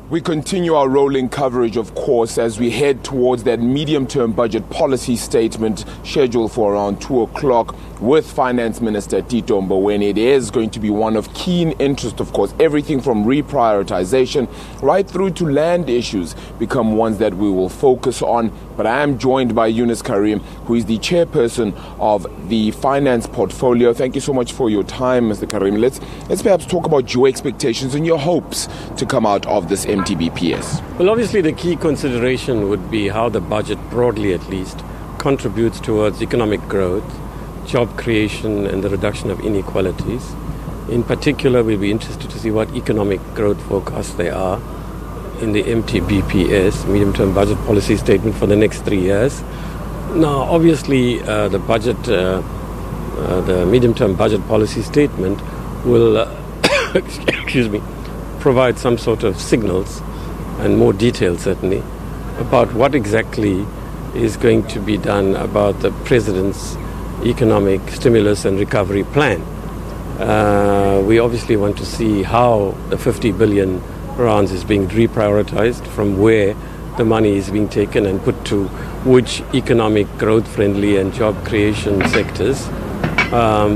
We continue our rolling coverage, of course, as we head towards that medium-term budget policy statement scheduled for around 2 o'clock with Finance Minister Tito Mboweni. It is going to be one of keen interest, of course. Everything from reprioritization right through to land issues become ones that we will focus on. But I am joined by Yunus Carrim, who is the chairperson of the finance portfolio. Thank you so much for your time, Mr. Carrim. Let's perhaps talk about your expectations and your hopes to come out of this MTBPS. Well, obviously the key consideration would be how the budget, broadly at least, contributes towards economic growth, job creation and the reduction of inequalities. In particular, we'll be interested to see what economic growth forecasts there are in the MTBPS, Medium-Term Budget Policy Statement, for the next 3 years. Now, obviously, the Medium-Term Budget Policy Statement will provide some sort of signals and more details, certainly, about what exactly is going to be done about the President's economic stimulus and recovery plan. We obviously want to see how the 50 billion rands is being reprioritized, from where the money is being taken and put to which economic growth-friendly and job creation sectors.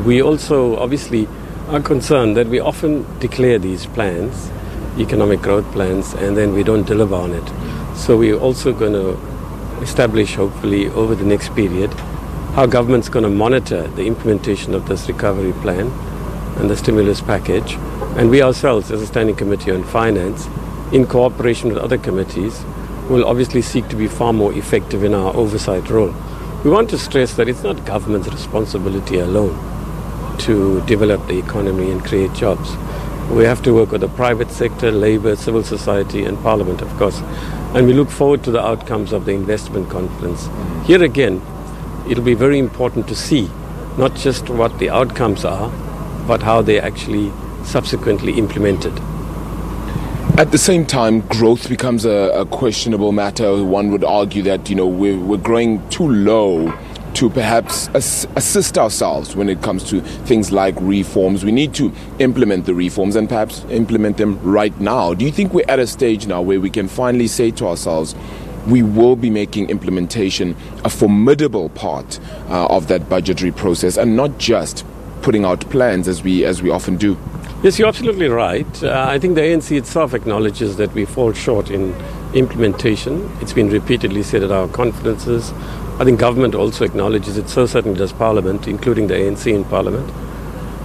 We also obviously are concerned that we often declare these plans, economic growth plans, and then we don't deliver on it. So we're also going to establish, hopefully, over the next period, how government's going to monitor the implementation of this recovery plan and the stimulus package. And we ourselves, as a Standing Committee on Finance, in cooperation with other committees, will obviously seek to be far more effective in our oversight role. We want to stress that it's not government's responsibility alone to develop the economy and create jobs. We have to work with the private sector, labour, civil society and Parliament, of course. And we look forward to the outcomes of the investment conference. Here again, it'll be very important to see not just what the outcomes are, but how they're actually subsequently implemented. At the same time, growth becomes a questionable matter. One would argue that, we're growing too low to perhaps assist ourselves when it comes to things like reforms. We need to implement the reforms and perhaps implement them right now. Do you think we're at a stage now where we can finally say to ourselves, we will be making implementation a formidable part of that budgetary process and not just putting out plans as we often do? Yes, you're absolutely right. I think the ANC itself acknowledges that we fall short in implementation. It's been repeatedly said at our conferences. I think government also acknowledges it, so certainly does Parliament, including the ANC in Parliament.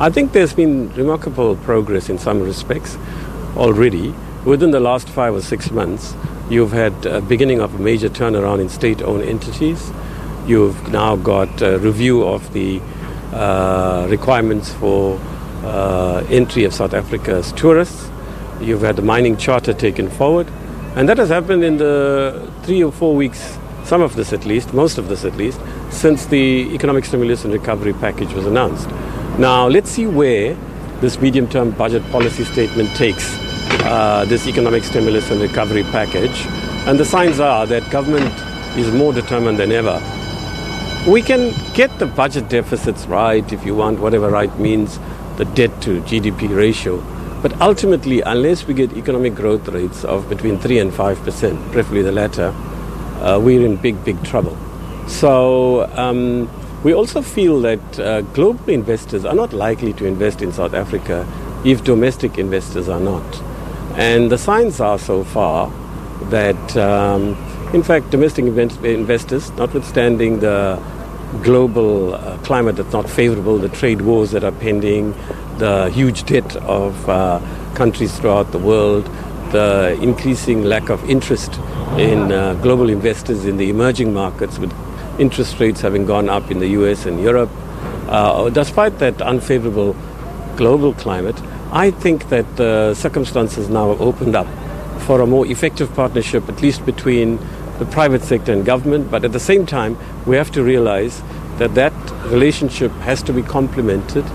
I think there's been remarkable progress in some respects already. Within the last 5 or 6 months, you've had a beginning of a major turnaround in state-owned entities. You've now got a review of the requirements for entry of South Africa as tourists. You've had the mining charter taken forward. And that has happened in the 3 or 4 weeks, some of this at least, most of this at least, since the economic stimulus and recovery package was announced. Now, let's see where this medium-term budget policy statement takes this economic stimulus and recovery package. And the signs are that government is more determined than ever. We can get the budget deficits right, if you want, whatever right means, the debt to GDP ratio. But ultimately, unless we get economic growth rates of between 3 and 5%, preferably the latter, we're in big trouble. So we also feel that global investors are not likely to invest in South Africa if domestic investors are not. And the signs are so far that, in fact, domestic investors, notwithstanding the global climate that's not favorable, the trade wars that are pending, the huge debt of countries throughout the world, the increasing lack of interest in global investors in the emerging markets, with interest rates having gone up in the US and Europe. Despite that unfavorable global climate, I think that the circumstances now have opened up for a more effective partnership, at least between the private sector and government. But at the same time, we have to realize that that relationship has to be complemented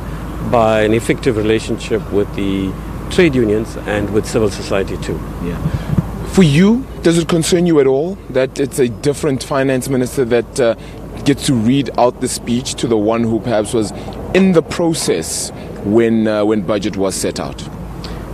by an effective relationship with the trade unions and with civil society too. Yeah. For you, does it concern you at all that it's a different finance minister that gets to read out the speech to the one who perhaps was in the process when budget was set out?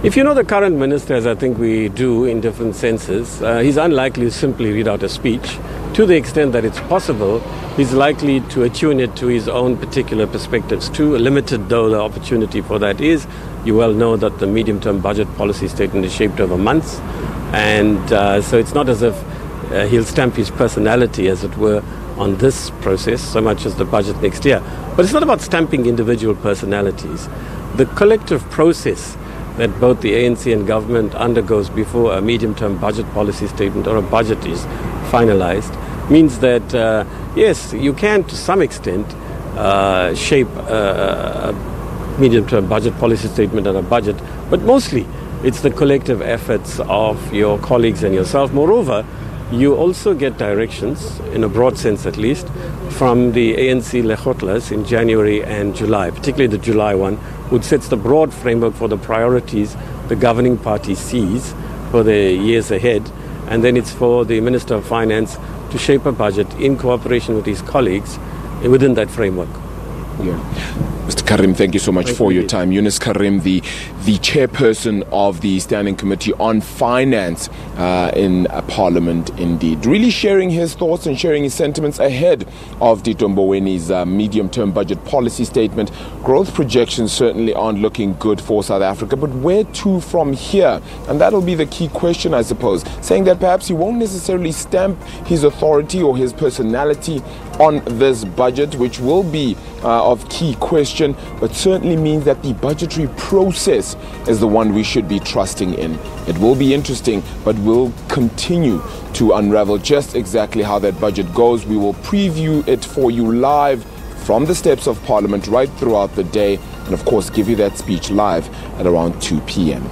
If you know the current minister, as I think we do in different senses, he's unlikely to simply read out a speech. To the extent that it's possible, he's likely to attune it to his own particular perspectives too, limited though the opportunity for that is. You well know that the medium-term budget policy statement is shaped over months, and so it's not as if he'll stamp his personality, as it were, on this process so much as the budget next year. But it's not about stamping individual personalities. The collective process that both the ANC and government undergoes before a medium-term budget policy statement or a budget is finalized means that, yes, you can to some extent shape a medium-term budget policy statement and a budget, but mostly it's the collective efforts of your colleagues and yourself. Moreover, you also get directions, in a broad sense at least, from the ANC Lekgotlas in January and July, particularly the July one, which sets the broad framework for the priorities the governing party sees for the years ahead. And then it's for the Minister of Finance to shape a budget in cooperation with his colleagues within that framework. Yeah. Mr. Carrim, thank you so much for your time. Yunus Carrim, the chairperson of the Standing Committee on Finance in Parliament, indeed. Really sharing his thoughts and sharing his sentiments ahead of Tito Mboweni's medium-term budget policy statement. Growth projections certainly aren't looking good for South Africa, but where to from here? And that'll be the key question, I suppose. Saying that perhaps he won't necessarily stamp his authority or his personality on this budget, which will be of key question, but certainly means that the budgetary process is the one we should be trusting in. It will be interesting, but we'll continue to unravel just exactly how that budget goes. We will preview it for you live from the steps of Parliament right throughout the day, and of course give you that speech live at around 2 p.m.